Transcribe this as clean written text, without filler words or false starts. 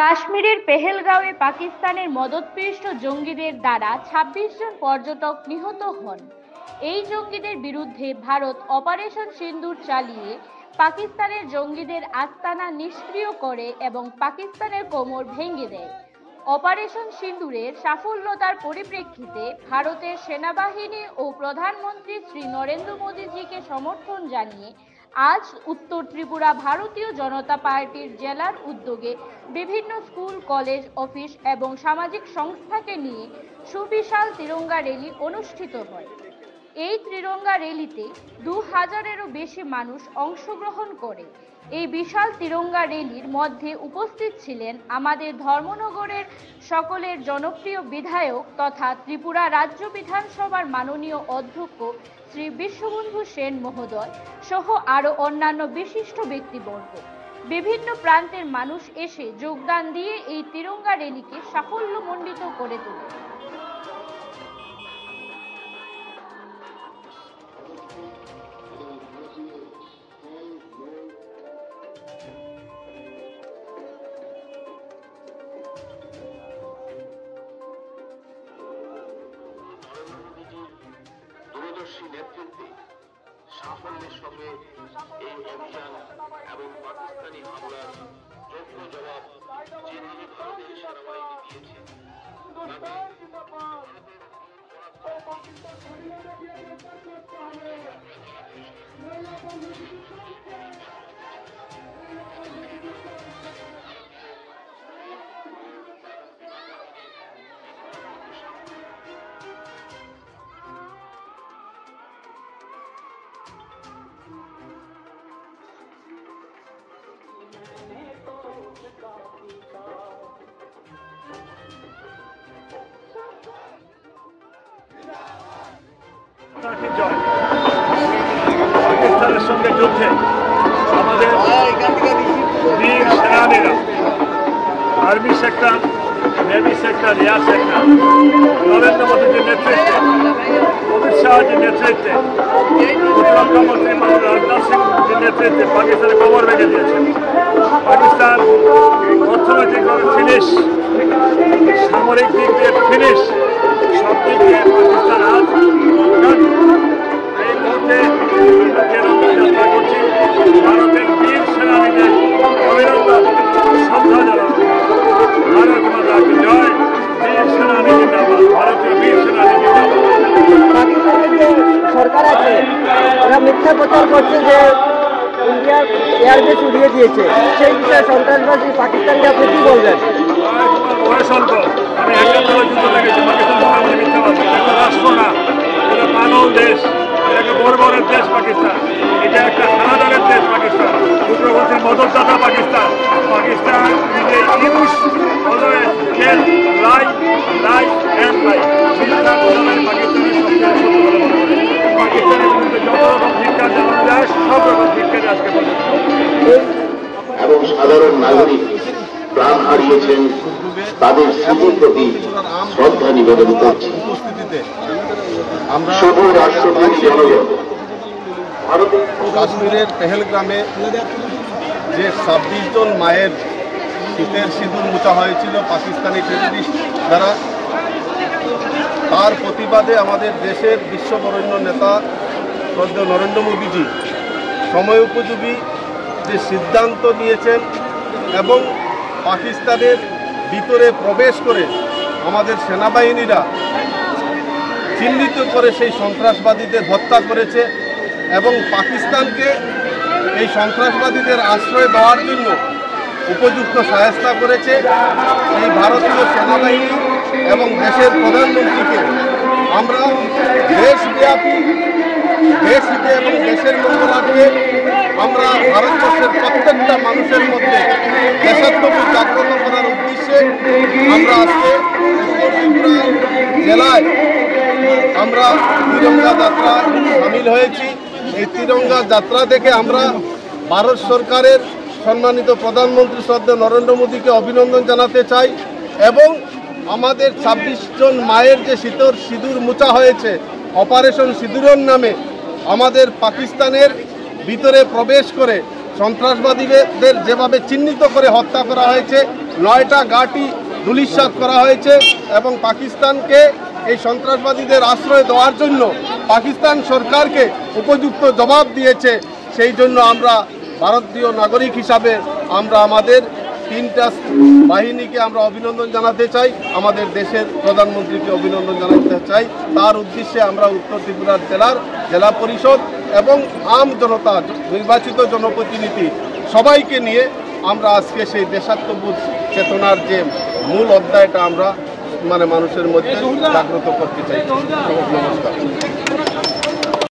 কাশ্মীরের পেহেলগাঁওয়ে পাকিস্তানের মদতপৃষ্ট জঙ্গিদের দ্বারা ২৬ জন পর্যটক নিহত হন। এই জঙ্গিদের বিরুদ্ধে ভারত অপারেশন সিন্দুর চালিয়ে পাকিস্তানের জঙ্গিদের আস্তানা নিষ্ক্রিয় করে এবং পাকিস্তানের কোমর ভেঙে দেয়। অপারেশন সিন্দুরের সাফল্যতার পরিপ্রেক্ষিতে ভারতের সেনাবাহিনী ও প্রধানমন্ত্রী শ্রী নরেন্দ্র মোদীজিকে সমর্থন জানিয়ে আজ উত্তর ত্রিপুরা ভারতীয় জনতা পার্টির জেলার উদ্যোগে বিভিন্ন স্কুল, কলেজ, অফিস এবং সামাজিক সংস্থাকে নিয়ে সুবিশাল তিরঙ্গা র্যালি অনুষ্ঠিত হয়। এই তিরঙ্গা র্যালিতে ২০০০-এরও বেশি মানুষ অংশগ্রহণ করে। এই বিশাল তিরঙ্গা র্যালির মধ্যে উপস্থিত ছিলেন আমাদের ধর্মনগরের সকলের জনপ্রিয় বিধায়ক তথা ত্রিপুরা রাজ্য বিধানসভার মাননীয় অধ্যক্ষ শ্রী বিশ্ববন্ধু সেন মহোদয় সহ আরও অন্যান্য বিশিষ্ট ব্যক্তিবর্গ। বিভিন্ন প্রান্তের মানুষ এসে যোগদান দিয়ে এই তিরঙ্গা র্যালিকে সাফল্যমণ্ডিত করে তোলে। দূরদর্শী নেতৃত্বে সাফল্যের সঙ্গে এই অভিযান এবং পাকিস্তানি হামলার যোগ্য জবাব যেভাবে ভারতের সেনাবাহিনী দিয়েছে পাকিস্তানের সঙ্গে যুদ্ধে আমাদের বীর সেনানীরা army sector, navy sector, air sector Narendra মোদীজির নেতৃত্বে, অমিত শাহজির নেতৃত্বে, প্রতিরক্ষা মন্ত্রী রাজনাথ সিংজির নেতৃত্বে পাকিস্তানের কোমর ভেঙে দিয়েছেন। পাকিস্তান অর্থনৈতিকভাবে ফিনিশ, সামরিক দিক দিয়ে ফিনিশ, সব দিক দিয়ে পাকিস্তান আজ এই মুহূর্তে যাত্রা করছি। ভারতের বীর সেনানীদের অভিনন্দন, শ্রদ্ধা জানানো। ভারত মাতা কি জয়, বীর সেনানী জিন্দাবাদ, ভারতীয় বীর সেনানী জিন্দাবাদ। পাকিস্তানের যে সরকার আছে ওরা মিথ্যা প্রচার করছে যে ইন্ডিয়ার এয়ারবেস উড়িয়ে দিয়েছে, সেই বিষয়ে সন্ত্রাসবাদী পাকিস্তানকে আপনি কি বলবেন? বয়স অল্প, আমি একাত্তরে যুদ্ধ লেগেছি। পাকিস্তান মিথ্যাবাদী, একটা রাষ্ট্র না, এটা মানব দেশ, এটা বর্বরের দেশ পাকিস্তান, এটা একটা হানাদারের দেশ পাকিস্তান, উগ্রপন্থীর মদতদাতা পাকিস্তান। পাকিস্তান নিজে ইউজ অলওয়েজ কেন লাইফ লাইফ অ্যান্ড লাইফ, পাকিস্তানের সবচেয়ে ছোট বলে মনে করে। পাকিস্তানের বিরুদ্ধে যত রকম ধিক্কার জানানো যায় সব রকম ধিক্কার আজকে পর্যন্ত। এবং সাধারণ নাগরিক প্রাণ হারিয়েছেন, তাদের স্মৃতির প্রতি শ্রদ্ধা নিবেদন করছি। আমরা শুভ রাষ্ট্রপতি জনগণ, কাশ্মীরের পেহেলগ্রামে যে ২৬ জন মায়ের শীতের সিঁদুর মোছা হয়েছিল পাকিস্তানি টেররিস্ট দ্বারা, তার প্রতিবাদে আমাদের দেশের বিশ্ববরেণ্য নেতা শ্রদ্ধেয় নরেন্দ্র মোদীজি সময় উপযোগী যে সিদ্ধান্ত নিয়েছেন এবং পাকিস্তানের ভিতরে প্রবেশ করে আমাদের সেনাবাহিনীরা চিহ্নিত করে সেই সন্ত্রাসবাদীদের হত্যা করেছে এবং পাকিস্তানকে এই সন্ত্রাসবাদীদের আশ্রয় দেওয়ার জন্য উপযুক্ত সহায়তা করেছে। এই ভারতীয় সেনাবাহিনী এবং দেশের প্রধানমন্ত্রীকে আমরা দেশব্যাপী দেশহিতে এবং দেশের মঙ্গলার্থে আমরা ভারতবর্ষের প্রত্যেকটা মানুষের মধ্যে দেশাত্মবোধ জাগ্রত করার উদ্দেশ্যে আমরা আজকে উত্তর ত্রিপুরা জেলায় আমরা তিরঙ্গা যাত্রায় সামিল হয়েছি। এই তিরঙ্গা যাত্রা দেখে আমরা ভারত সরকারের সম্মানিত প্রধানমন্ত্রী শ্রদ্ধেয় নরেন্দ্র মোদীকে অভিনন্দন জানাতে চাই এবং আমাদের ২৬ জন মায়ের যে শীতের সিঁদুর মোছা হয়েছে অপারেশন সিঁদুরের নামে, আমাদের পাকিস্তানের ভিতরে প্রবেশ করে সন্ত্রাসবাদীদের যেভাবে চিহ্নিত করে হত্যা করা হয়েছে 9টা ঘাঁটি ধূলিসাৎ করা হয়েছে এবং পাকিস্তানকে এই সন্ত্রাসবাদীদের আশ্রয় দেওয়ার জন্য পাকিস্তান সরকারকে উপযুক্ত জবাব দিয়েছে। সেই জন্য আমরা ভারতীয় নাগরিক হিসাবে আমরা আমাদের 3টা বাহিনীকে আমরা অভিনন্দন জানাতে চাই, আমাদের দেশের প্রধানমন্ত্রীকে অভিনন্দন জানাতে চাই। তার উদ্দেশ্যে আমরা উত্তর ত্রিপুরার জেলা পরিষদ এবং আম জনতা, নির্বাচিত জনপ্রতিনিধি সবাইকে নিয়ে আমরা আজকে সেই দেশাত্মবোধ চেতনার যে মূল অধ্যায়টা আমরা মানুষের মধ্যে জাগ্রত করতে চাই। নমস্কার।